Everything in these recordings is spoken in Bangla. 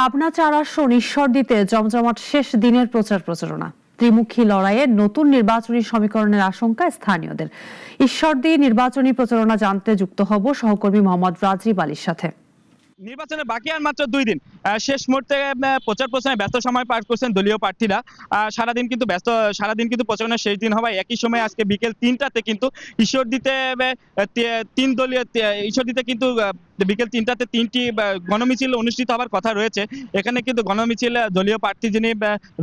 পাবনা ৪ আসন ঈশ্বরদীতে জমজমাট শেষ দিনের প্রচারণা। ত্রিমুখী লড়াইয়ে নতুন নির্বাচনী সমীকরণের আশঙ্কা স্থানীয়দের। ঈশ্বরদী নির্বাচনী প্রচারণা জানতে যুক্ত হব সহকর্মী মোহাম্মদ রাজীব আলীর সাথে। নির্বাচনে বাকি আর মাত্র 2 দিন। শেষ মুহূর্তে প্রচার প্রচারে ব্যস্ত সময় পার করছেন দলীয় প্রার্থীরা। সারাদিন কিন্তু প্রচারণার শেষ দিন হওয়ায় একই সময় আজকে বিকেল 3টাতে কিন্তু ঈশ্বরদীতে ঈশ্বরদীতে কিন্তু বিকেল 3টাতে 3টি গণমিছিল অনুষ্ঠিত হওয়ার কথা রয়েছে। এখানে কিন্তু গণমিছিল দলীয় প্রার্থী যিনি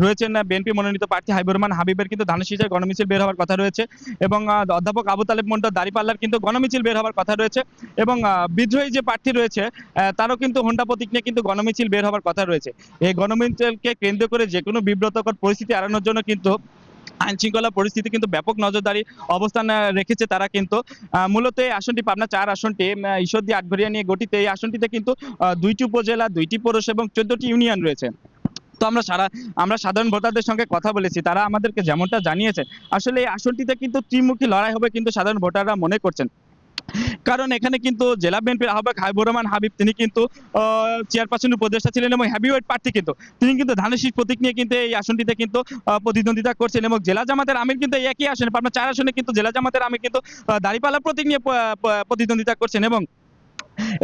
রয়েছেন বিএনপি মনোনীত প্রার্থী হাবিবুর রহমান হাবিবের কিন্তু ধানশিষের গণমিছিল বের হওয়ার কথা রয়েছে এবং অধ্যাপক আবু তালেব মন্ডল দাঁড়িপাল্লার কিন্তু গণমিছিল বের হওয়ার কথা রয়েছে এবং বিদ্রোহী যে প্রার্থী রয়েছে তারও কিন্তু হোন্ডা প্রতীক নিয়ে কিন্তু গণমিছিল বের হওয়ার কথা রয়েছে। এই গণমিছিলকে কেন্দ্র করে যে কোনো বিব্রতকর পরিস্থিতি এড়ানোর জন্য কিন্তু আইন শৃঙ্খলা পরিস্থিতি কিন্তু ব্যাপক নজরদারি অবস্থান রেখেছে তারা কিন্তু। মূলত এই আসনটি পাবনা ৪ আসনটি ঈশ্বরদী আটঘরিয়া নিয়ে গঠিত। এই আসনটিতে কিন্তু 2টি উপজেলা, 2টি পৌরসভা এবং 14টি ইউনিয়ন রয়েছে। তো আমরা সাধারণ ভোটারদের সঙ্গে কথা বলেছি, তারা আমাদেরকে যেমনটা জানিয়েছে আসলে এই আসনটিতে কিন্তু ত্রিমুখী লড়াই হবে কিন্তু সাধারণ ভোটাররা মনে করছেন। কারণ এখানে কিন্তু জেলা বিএনপির আহ্বায়ক হাবিবুর রহমান হাবিব তিনি কিন্তু চেয়ারপারসন উপদেষ্টা ছিলেন এবং হেভিওয়েট প্রার্থী কিন্তু তিনি কিন্তু ধানের শীষ প্রতীক নিয়ে কিন্তু এই আসনটিতে কিন্তু প্রতিদ্বন্দ্বিতা করছেন এবং জেলা জামাতের আমির কিন্তু এই একই আসনে পাবনা ৪ আসনে কিন্তু জেলা জামাতের আমির কিন্তু দাঁড়িপাল্লা প্রতীক নিয়ে প্রতিদ্বন্দ্বিতা করছেন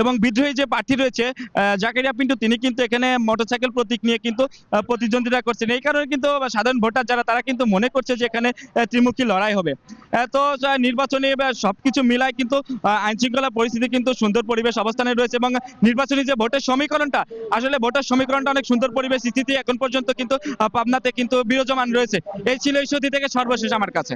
এবং বিদ্রোহী যে প্রার্থী রয়েছে জাকারিয়া পিন্টু তিনি কিন্তু এখানে মোটরসাইকেল প্রতীক নিয়ে কিন্তু প্রতিদ্বন্দ্বিতা করছেন। এই কারণে কিন্তু সাধারণ ভোটার যারা তারা কিন্তু মনে করছে যে এখানে ত্রিমুখী লড়াই হবে। তো নির্বাচনী সবকিছু মিলায় কিন্তু আইন শৃঙ্খলা পরিস্থিতি কিন্তু সুন্দর পরিবেশ অবস্থানে রয়েছে এবং নির্বাচনী যে ভোটের সমীকরণটা আসলে ভোটের সমীকরণটা অনেক সুন্দর পরিবেশ স্থিতি এখন পর্যন্ত কিন্তু পাবনাতে কিন্তু বিরাজমান রয়েছে। এই ছিল ঈশ্বরদী থেকে সর্বশেষ আমার কাছে।